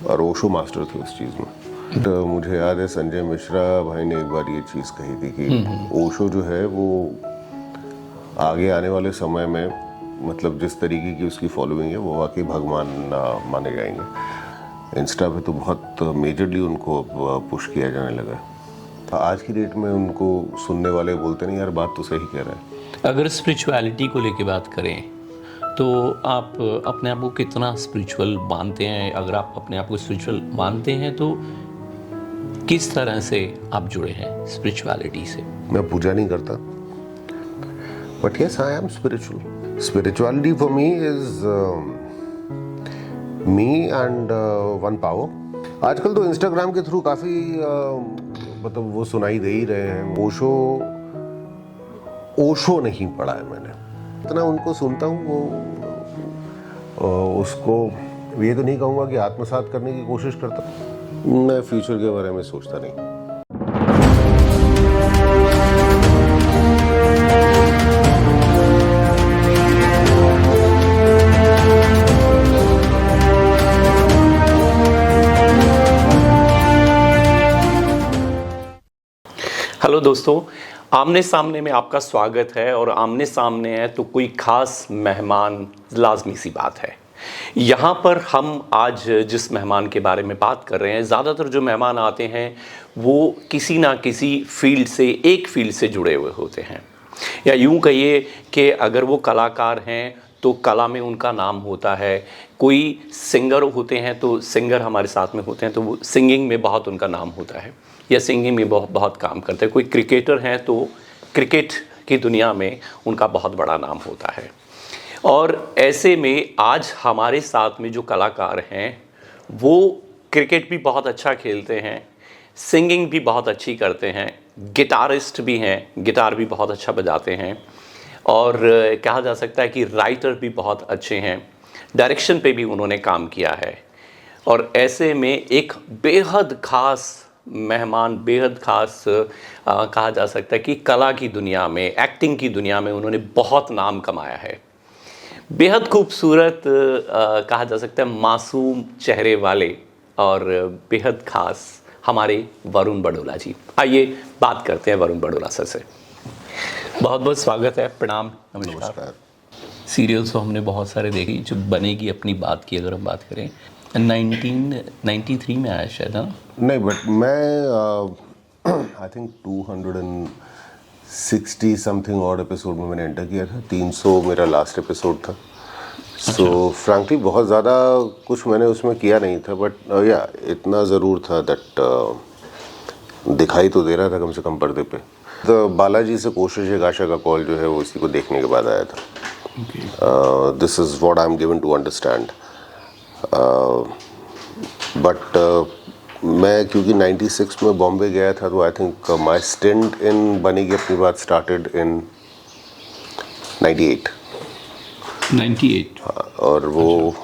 और ओशो मास्टर थे उस चीज़ में। तो मुझे याद है संजय मिश्रा भाई ने एक बार ये चीज़ कही थी कि ओशो जो है वो आगे आने वाले समय में मतलब जिस तरीके की उसकी फॉलोइंग है वो वाकई भगवान माने जाएंगे। इंस्टा पे तो बहुत मेजरली उनको पुश किया जाने लगा है। आज की डेट में उनको सुनने वाले बोलते नहीं यार बात तो सही कह रहा है। अगर स्पिरिचुअलिटी को लेके बात करें तो आप अपने आप को कितना स्पिरिचुअल मानते हैं? अगर आप अपने आप को स्पिरिचुअल मानते हैं तो किस तरह से आप जुड़े हैं स्पिरिचुअलिटी से? मैं पूजा नहीं करता, but yes I am spiritual. Spirituality for me is me and one power. आजकल तो इंस्टाग्राम के थ्रू काफ़ी मतलब वो सुनाई दे ही रहे हैं। ओशो नहीं पढ़ा है मैंने, इतना उनको सुनता हूँ वो उसको ये तो नहीं कहूँगा कि आत्मसात करने की कोशिश करता हूँ। मैं फ्यूचर के बारे में सोचता नहीं। हेलो दोस्तों, आमने सामने में आपका स्वागत है। और आमने सामने है तो कोई खास मेहमान लाजमी सी बात है। यहाँ पर हम आज जिस मेहमान के बारे में बात कर रहे हैं, ज़्यादातर जो मेहमान आते हैं वो किसी ना किसी फील्ड से, एक फील्ड से जुड़े हुए होते हैं। या यूँ कहिए कि अगर वो कलाकार हैं तो कला में उनका नाम होता है। कोई सिंगर होते हैं तो सिंगर हमारे साथ में होते हैं तो वो सिंगिंग में बहुत उनका नाम होता है, या सिंगिंग में बहुत काम करते हैं। कोई क्रिकेटर हैं तो क्रिकेट की दुनिया में उनका बहुत बड़ा नाम होता है। और ऐसे में आज हमारे साथ में जो कलाकार हैं वो क्रिकेट भी बहुत अच्छा खेलते हैं, सिंगिंग भी बहुत अच्छी करते हैं, गिटारिस्ट भी हैं, गिटार भी बहुत अच्छा बजाते हैं, और कहा जा सकता है कि राइटर भी बहुत अच्छे हैं, डायरेक्शन पे भी उन्होंने काम किया है। और ऐसे में एक बेहद ख़ास मेहमान, बेहद ख़ास कहा जा सकता है कि कला की दुनिया में, एक्टिंग की दुनिया में उन्होंने बहुत नाम कमाया है। बेहद खूबसूरत कहा जा सकता है मासूम चेहरे वाले और बेहद ख़ास हमारे वरुण बड़ोला जी। आइए बात करते हैं वरुण बड़ोला सर से। बहुत बहुत स्वागत है, प्रणाम, नमस्कार। सीरियल्स तो हमने बहुत सारे देखी। जो बनेगी अपनी बात की अगर हम बात करें 1993 में आया शायद, ना? नहीं, बट मैं आई थिंक 260 समथिंग और एपिसोड में मैंने एंटर किया था। 300 मेरा लास्ट एपिसोड था। सो फ्रैंकली बहुत ज़्यादा कुछ मैंने उसमें किया नहीं था, बट या इतना ज़रूर था दैट दिखाई तो दे रहा था कम से कम पर्दे पे। तो बालाजी से कोशिश एक आशा का कॉल जो है वो इसी को देखने के बाद आया था। This is what I am given to understand. But मैं क्योंकि 96 में बॉम्बे गया था तो आई थिंक माई स्टिंट इन बनेगी अपनी बात स्टार्टेड इन 98। हाँ, और वो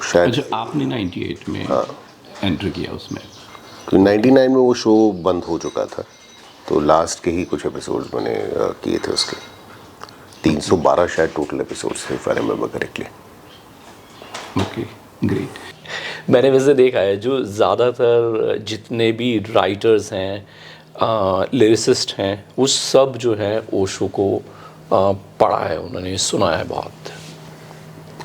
शायद अच्छा, आपने 98 में एंटर किया उसमें? 99 में वो शो बंद हो चुका था, तो लास्ट के ही कुछ एपिसोड्स मैंने किए थे उसके। 312 शायद टोटल एपिसोड्स थे, if I remember correctly. Okay, great. मैंने वैसे देखा है जो ज़्यादातर जितने भी राइटर्स हैं, लिरिसिस्ट हैं, वो सब जो है ओशो को पढ़ा है, उन्होंने सुना है बहुत।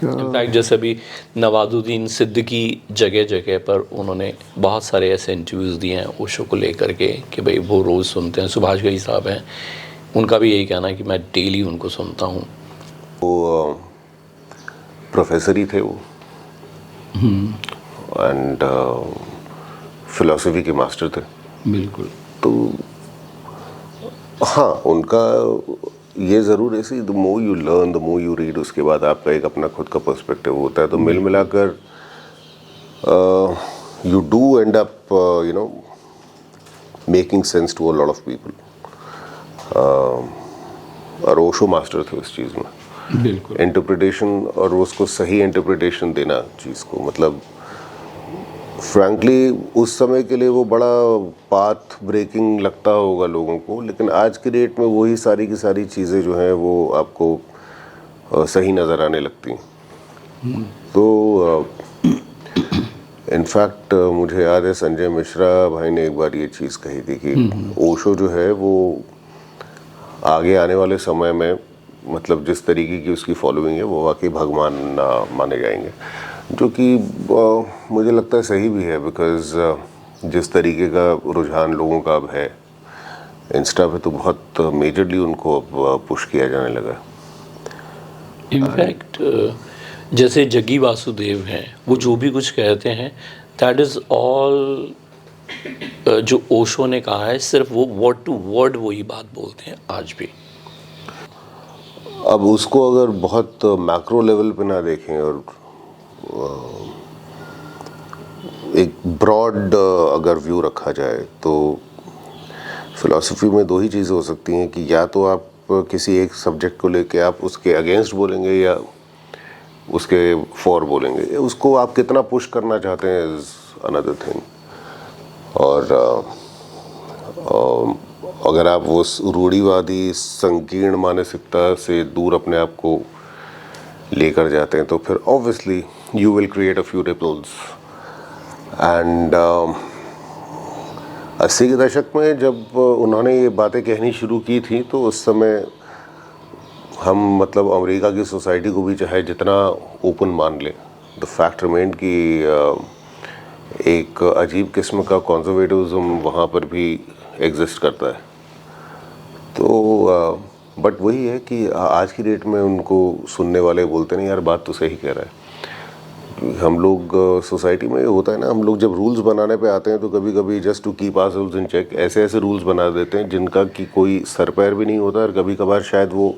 इनफैक्ट जैसे अभी नवाजुद्दीन सिद्दीकी जगह जगह पर उन्होंने बहुत सारे ऐसे इंटरव्यूज़ दिए हैं ओशो को लेकर के कि भाई वो रोज़ सुनते हैं। सुभाष घई साहब हैं, उनका भी यही कहना है कि मैं डेली उनको सुनता हूँ। वो प्रोफेसर ही थे वो, एंड फिलॉसफी के मास्टर थे। बिल्कुल। तो हाँ, उनका ये ज़रूर है, the more you learn the more you read, उसके बाद आपका एक अपना खुद का पर्सपेक्टिव होता है। तो मिल मिलाकर you do end up you know making sense to a lot of people. और ओशो मास्टर थे उस चीज़ में। बिल्कुल। इंटरप्रिटेशन और उसको सही इंटरप्रिटेशन देना चीज़ को, मतलब फ्रैंकली उस समय के लिए वो बड़ा पाथ ब्रेकिंग लगता होगा लोगों को, लेकिन आज की डेट में वही सारी की सारी चीज़ें जो हैं वो आपको सही नज़र आने लगती हैं। तो इनफैक्ट मुझे याद है संजय मिश्रा भाई ने एक बार ये चीज़ कही थी कि ओशो जो है वो आगे आने वाले समय में मतलब जिस तरीके की उसकी फॉलोइंग है वो वाकई भगवान माने जाएंगे, जो कि मुझे लगता है सही भी है, बिकॉज जिस तरीके का रुझान लोगों का अब है इंस्टा पे तो बहुत मेजरली उनको अब पुश किया जाने लगा। इनफैक्ट जैसे जग्गी वासुदेव हैं, वो जो भी कुछ कहते हैं दैट इज़ ऑल जो ओशो ने कहा है, सिर्फ वो वर्ड टू वर्ड वही बात बोलते हैं आज भी। अब उसको अगर बहुत मैक्रो लेवल पे ना देखें और एक ब्रॉड अगर व्यू रखा जाए तो फिलॉसफी में दो ही चीज़ें हो सकती हैं कि या तो आप किसी एक सब्जेक्ट को लेके आप उसके अगेंस्ट बोलेंगे या उसके फॉर बोलेंगे, उसको आप कितना पुश करना चाहते हैं इज अनदर थिंग। और अगर आप वो रूढ़िवादी संकीर्ण मानसिकता से दूर अपने आप को लेकर जाते हैं तो फिर obviously you will create a few ripples. And 80 के दशक में जब उन्होंने ये बातें कहनी शुरू की थी तो उस समय हम मतलब अमेरिका की सोसाइटी को भी चाहे जितना ओपन मान लें, द फैक्ट रिमेंड कि एक अजीब किस्म का कॉन्जर्वेटिविज्म वहाँ पर भी एग्जिस्ट करता है। तो बट वही है कि आज की डेट में उनको सुनने वाले बोलते नहीं यार बात तो सही कह रहा है। हम लोग सोसाइटी में होता है ना, हम लोग जब रूल्स बनाने पे आते हैं तो कभी कभी just to keep ourselves in check ऐसे ऐसे रूल्स बना देते हैं जिनका कि कोई सर पैर भी नहीं होता और कभी कभार शायद वो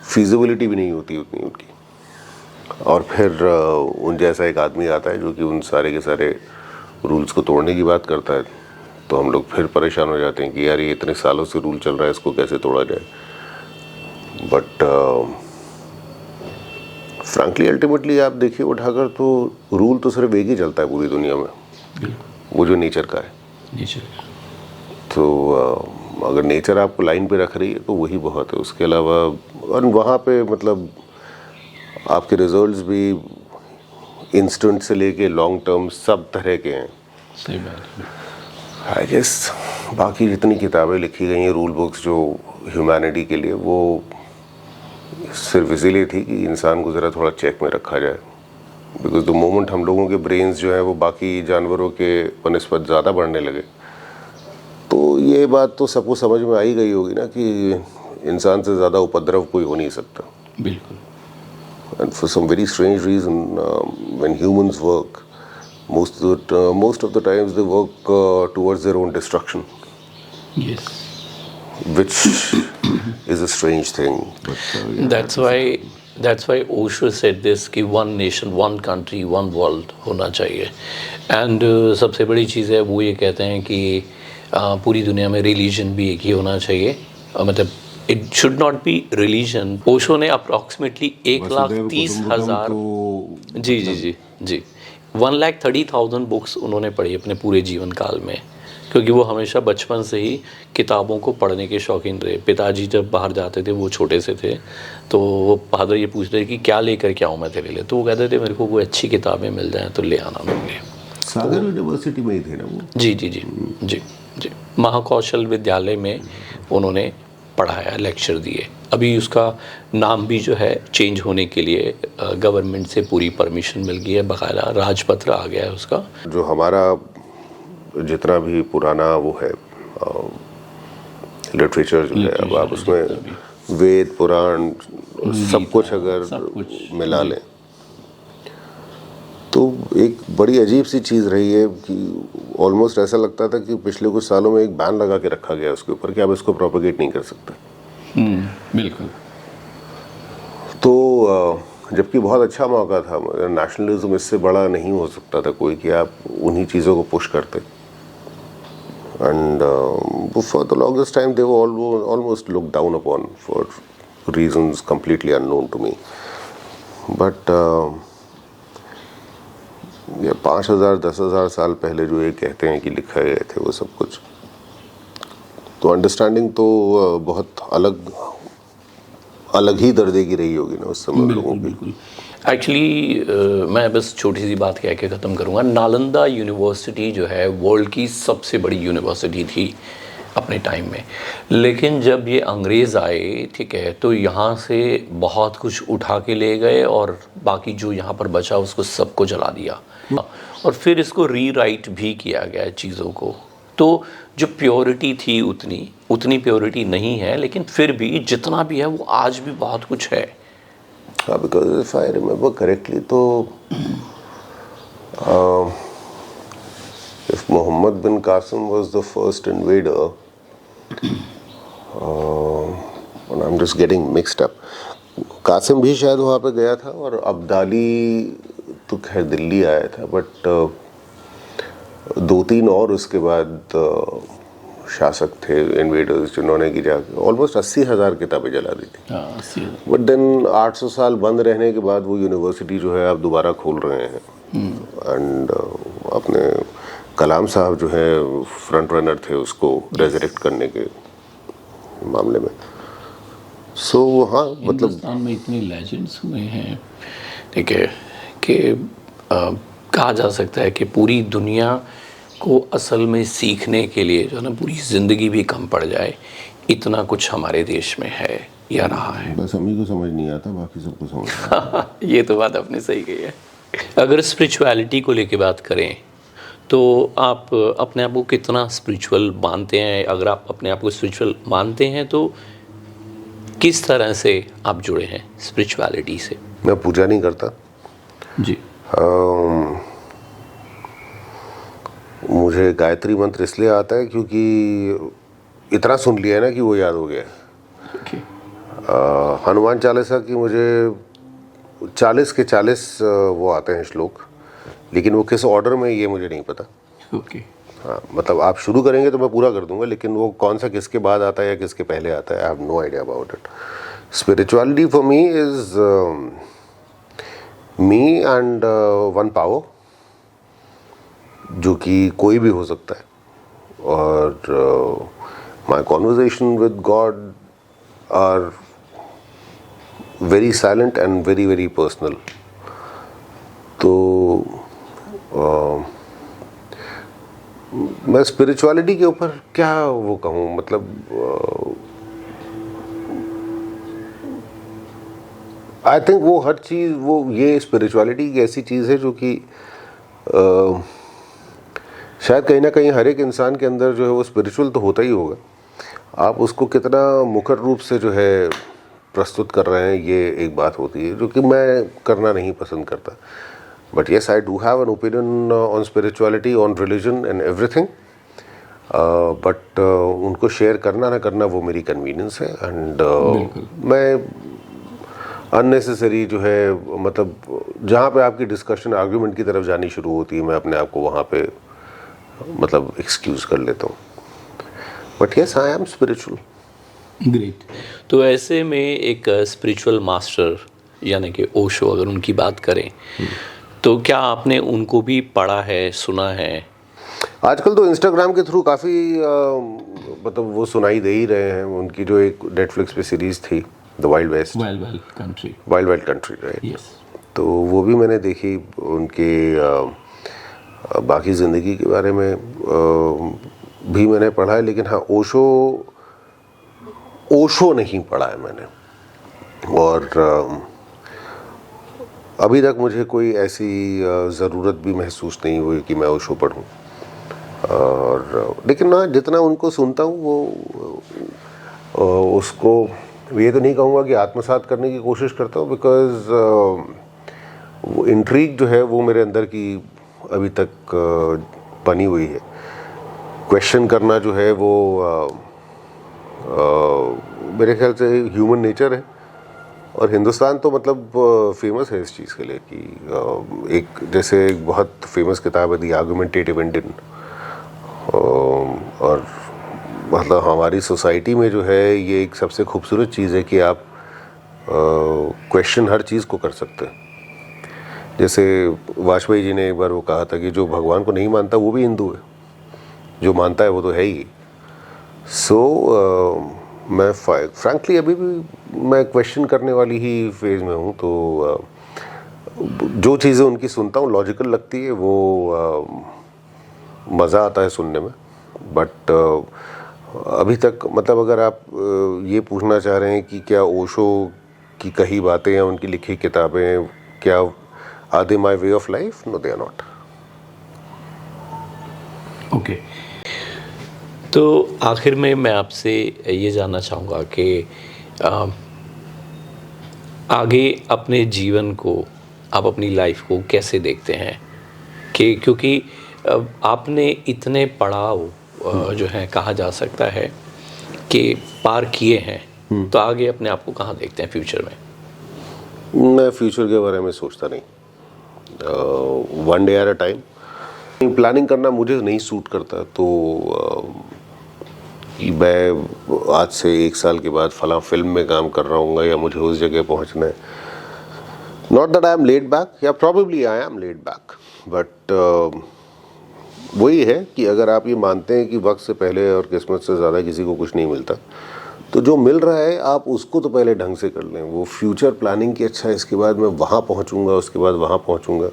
फिजिबिलिटी भी नहीं होती उतनी उनकी। और फिर उन जैसा एक आदमी आता है जो कि उन सारे के सारे रूल्स को तोड़ने की बात करता है, तो हम लोग फिर परेशान हो जाते हैं कि यार ये इतने सालों से रूल चल रहा है, इसको कैसे तोड़ा जाए। बट फ्रैंकली अल्टीमेटली आप देखिए उठाकर तो रूल तो सिर्फ एक ही चलता है पूरी दुनिया में, वो जो नेचर का है। नेचर तो अगर नेचर आपको लाइन पे रख रही है तो वही बहुत है। उसके अलावा और वहाँ पे मतलब आपके रिजल्ट्स भी इंस्टेंट से लेके लॉन्ग टर्म सब तरह के हैं। सही बात है। आई गेस बाकी जितनी किताबें लिखी गई हैं रूल बुक्स जो ह्यूमैनिटी के लिए, वो सिर्फ इसीलिए थी कि इंसान को ज़रा थोड़ा चेक में रखा जाए। बिकॉज द मोमेंट हम लोगों के ब्रेन्स जो है वो बाकी जानवरों के बनस्पत ज़्यादा बढ़ने लगे तो ये बात तो सबको समझ में आई गई होगी ना कि इंसान से ज़्यादा उपद्रव कोई हो नहीं सकता। बिल्कुल। And for some very strange reason, when humans work, most of the times they work towards their own destruction. Yes. Which is a strange thing. But, yeah, That's why Osho said this कि one nation, one country, one world होना चाहिए। And सबसे बड़ी चीज़ है वो ये कहते हैं कि पूरी दुनिया में रिलीजन भी एक ही होना चाहिए। मतलब it should not be religion. Osho ने अप्रॉक्सीमेटली 1,30,000 जी 1,30,000 बुक्स उन्होंने पढ़ी अपने पूरे जीवन काल में, क्योंकि वो हमेशा बचपन से ही किताबों को पढ़ने के शौकीन रहे। पिताजी जब बाहर जाते थे, वो छोटे से थे, तो वो फादर ये पूछते थे कि क्या लेकर के आऊँ मैं तेरे लिए, तो वो कहते थे मेरे को कोई अच्छी किताबें मिल जाएँ तो ले आना मेरे लिए। सागर यूनिवर्सिटी में ही थे ना वो? जी महाकौशल विद्यालय में उन्होंने पढ़ाया, लेक्चर दिए। अभी उसका नाम भी जो है चेंज होने के लिए गवर्नमेंट से पूरी परमिशन मिल गई है, बाकायदा राजपत्र आ गया है उसका। जो हमारा जितना भी पुराना वो है लिटरेचर जो है, अब आप उसमें वेद पुराण सब कुछ अगर मिला लें तो एक बड़ी अजीब सी चीज़ रही है कि ऑलमोस्ट ऐसा लगता था कि पिछले कुछ सालों में एक बैन लगा के रखा गया उसके ऊपर कि आप इसको प्रोपेगेट नहीं कर सकते। बिल्कुल। तो जबकि बहुत अच्छा मौका था, नेशनलिज्म इससे बड़ा नहीं हो सकता था कोई कि आप उन्हीं चीज़ों को पुश करते। And for the longest time they were almost look down upon for reasons completely unknown to me. But ये 5,000 10,000 साल पहले जो ये कहते हैं कि लिखे गए थे वो सब कुछ, तो अंडरस्टैंडिंग तो बहुत अलग ही दर्जे की रही होगी ना उस समय लोगों की। एक्चुअली मैं बस छोटी सी बात कह के ख़त्म करूँगा। नालंदा यूनिवर्सिटी जो है वर्ल्ड की सबसे बड़ी यूनिवर्सिटी थी अपने टाइम में, लेकिन जब ये अंग्रेज़ आए, ठीक है, तो यहाँ से बहुत कुछ उठा के ले गए और बाकी जो यहाँ पर बचा उसको सबको जला दिया और फिर इसको रीराइट भी किया गया चीज़ों को। तो जो प्योरिटी थी उतनी प्योरिटी नहीं है, लेकिन फिर भी जितना भी है वो आज भी बहुत कुछ है। हाँ, because if I remember correctly, तो if Muhammad bin Qasim was the first invader, and I'm just getting mixed up, Qasim भी शायद वहाँ पे गया था और अब्दाली तो खैर दिल्ली आया था, बट 2-3 और उसके बाद शासक थे, इन्वेडर्स, जिन्होंने की जाकर ऑलमोस्ट 80,000 किताबें जला दी थी। बट देन 800 साल बंद रहने के बाद वो यूनिवर्सिटी जो है आप दोबारा खोल रहे हैं। एंड अपने कलाम साहब जो है फ्रंट रनर थे उसको रेजरेक्ट करने के मामले में। सो हाँ, मतलब हिंदुस्तान में इतने लेजेंड्स हुए हैं, ठीक है, कि कहा जा सकता है कि पूरी दुनिया को असल में सीखने के लिए जो है ना पूरी ज़िंदगी भी कम पड़ जाए, इतना कुछ हमारे देश में है या रहा है। बस हम ही को समझ नहीं आता, बाकी सबको समझ आता है। ये तो बात आपने सही कही है। अगर स्पिरिचुअलिटी को लेके बात करें तो आप अपने आप को कितना स्पिरिचुअल मानते हैं? अगर आप अपने आप को स्पिरिचुअल मानते हैं तो किस तरह से आप जुड़े हैं स्पिरिचुअलिटी से? मैं पूजा नहीं करता जी। मुझे गायत्री मंत्र इसलिए आता है क्योंकि इतना सुन लिया है ना कि वो याद हो गया। ओके। हनुमान चालीसा की मुझे 40 के 40 वो आते हैं श्लोक, लेकिन वो किस ऑर्डर में ये मुझे नहीं पता। ओके। हाँ, मतलब आप शुरू करेंगे तो मैं पूरा कर दूंगा, लेकिन वो कौन सा किसके बाद आता है या किसके पहले आता है, I have no idea about it. Spirituality for me is me and one power, जो कि कोई भी हो सकता है, और my conversation with God are very silent and very very personal. तो मैं स्पिरिचुअलिटी के ऊपर क्या वो कहूँ, मतलब आई थिंक वो हर चीज़, वो ये स्पिरिचुअलिटी एक ऐसी चीज़ है जो कि शायद कहीं ना कहीं हर एक इंसान के अंदर जो है वो स्पिरिचुअल तो होता ही होगा। आप उसको कितना मुखर रूप से जो है प्रस्तुत कर रहे हैं, ये एक बात होती है जो कि मैं करना नहीं पसंद करता। But yes, I do have an opinion on spirituality, on religion and everything. But उनको शेयर करना ना करना वो मेरी कन्वीनियंस है। एंड मैं अननेसेसरी जो है, मतलब जहाँ पे आपकी डिस्कशन आर्ग्यूमेंट की तरफ जानी शुरू होती है, मैं अपने आप को वहाँ पे मतलब एक्सक्यूज कर लेता हूँ। But yes, I am spiritual. Great. तो ऐसे में एक स्पिरिचुअल मास्टर यानी कि ओशो, अगर उनकी बात करें तो क्या आपने उनको भी पढ़ा है, सुना है? आजकल तो इंस्टाग्राम के थ्रू काफ़ी मतलब वो सुनाई दे ही रहे हैं। उनकी जो एक नेटफ्लिक्स पे सीरीज़ थी, the wild west, wild wild country, right? Yes. तो वो भी मैंने देखी। उनके बाकी ज़िंदगी के बारे में भी मैंने पढ़ा है, लेकिन हाँ, ओशो नहीं पढ़ा है मैंने। और अभी तक मुझे कोई ऐसी ज़रूरत भी महसूस नहीं हुई कि मैं ओशो पढ़ूं। और लेकिन ना, जितना उनको सुनता हूँ वो उसको ये तो नहीं कहूँगा कि आत्मसात करने की कोशिश करता हूँ, बिकॉज़ वो इंट्रीग जो है वो मेरे अंदर की अभी तक बनी हुई है। क्वेश्चन करना जो है वो मेरे ख्याल से ह्यूमन नेचर है। और हिंदुस्तान तो मतलब फेमस है इस चीज़ के लिए कि एक जैसे एक बहुत फेमस किताब है द आर्गुमेंटेटिव इंडियन, और मतलब हमारी सोसाइटी में जो है ये एक सबसे खूबसूरत चीज़ है कि आप क्वेश्चन हर चीज़ को कर सकते हैं। जैसे वाजपेयी जी ने एक बार वो कहा था कि जो भगवान को नहीं मानता वो भी हिंदू है, जो मानता है वो तो है ही। सो मैं फ्रैंकली अभी भी मैं क्वेश्चन करने वाली ही फेज़ में हूँ। तो जो चीज़ें उनकी सुनता हूँ लॉजिकल लगती है, वो मज़ा आता है सुनने में। बट अभी तक मतलब अगर आप ये पूछना चाह रहे हैं कि क्या ओशो की कही बातें या उनकी लिखी किताबें क्या are they my way of life, no they are not. Okay, तो आखिर में मैं आपसे ये जानना चाहूँगा कि आगे अपने जीवन को, आप अपनी लाइफ को कैसे देखते हैं कि क्योंकि आपने इतने पड़ाव जो है कहा जा सकता है कि पार किए हैं, तो आगे अपने आप को कहाँ देखते हैं फ्यूचर में? मैं फ्यूचर के बारे में सोचता नहीं, one day at a time. Planning करना मुझे नहीं सूट करता, तो मैं आज से 1 साल के बाद फलां फिल्म में काम कर रहा हूँ या मुझे उस जगह पहुँचना है। Not that I am laid back, या probably I am laid back, but वही है कि अगर आप ये मानते हैं कि वक्त से पहले और किस्मत से ज़्यादा किसी को कुछ नहीं मिलता, तो जो मिल रहा है आप उसको तो पहले ढंग से कर लें। वो फ्यूचर प्लानिंग की अच्छा इसके बाद मैं वहाँ पहुँचूँगा, उसके बाद वहाँ पहुँचूँगा,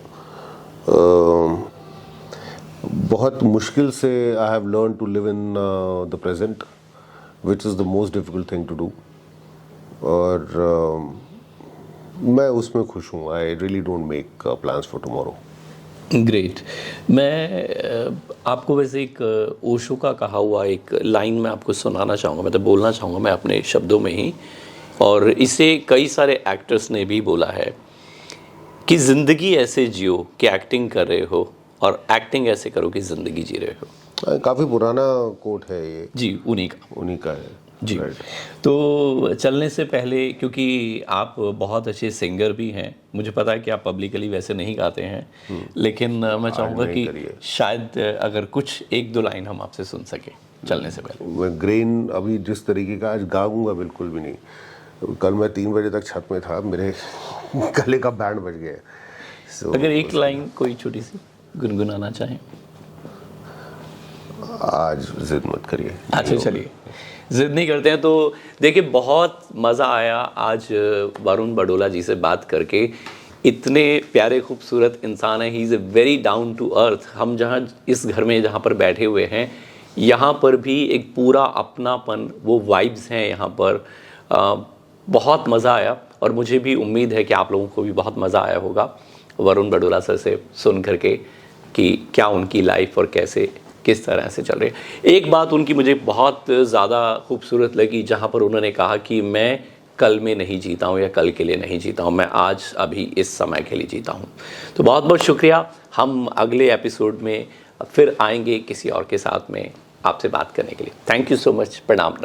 बहुत मुश्किल से I have learn to live in the present which is the most difficult thing to do, और मैं उसमें खुश हूँ। I really don't make plans for tomorrow. Great. मैं आपको वैसे एक ओशो का कहा हुआ एक लाइन मैं आपको सुनाना चाहूँगा, मतलब बोलना चाहूँगा मैं अपने शब्दों में ही, और इसे कई सारे एक्टर्स ने भी बोला है कि ज़िंदगी ऐसे जियो कि एक्टिंग कर रहे हो, और एक्टिंग ऐसे करो कि ज़िंदगी जी रहे हो। काफ़ी पुराना कोट है ये। जी, उन्हीं का है जी। Right. तो चलने से पहले, क्योंकि आप बहुत अच्छे सिंगर भी हैं, मुझे पता है कि आप पब्लिकली वैसे नहीं गाते हैं, लेकिन मैं चाहूँगा कि शायद अगर कुछ 1-2 लाइन हम आपसे सुन सकें चलने से पहले। मैं ग्रेन अभी जिस तरीके का आज गाऊंगा बिल्कुल भी नहीं। कल मैं 3 बजे तक छत में था, मेरे गले का बैंड बज गया। अगर एक लाइन कोई छोटी सी गुनगुनाना चाहें। आज जिद मत करिए। अच्छा चलिए, जिद नहीं करते हैं। तो देखिए, बहुत मज़ा आया आज वरुण बडोला जी से बात करके। इतने प्यारे खूबसूरत इंसान है, he is a very down to earth. हम जहाँ इस घर में जहाँ पर बैठे हुए हैं, यहाँ पर भी एक पूरा अपनापन, वो वाइब्स हैं यहाँ पर। बहुत मज़ा आया, और मुझे भी उम्मीद है कि आप लोगों को भी बहुत मज़ा आया होगा वरुण बडोला सर से सुन करके कि क्या उनकी लाइफ और कैसे किस तरह से चल रही है। एक बात उनकी मुझे बहुत ज़्यादा खूबसूरत लगी, जहाँ पर उन्होंने कहा कि मैं कल में नहीं जीता हूँ या कल के लिए नहीं जीता हूँ, मैं आज अभी इस समय के लिए जीता हूँ। तो बहुत बहुत शुक्रिया। हम अगले एपिसोड में फिर आएंगे किसी और के साथ में आपसे बात करने के लिए। Thank you so much. प्रणाम।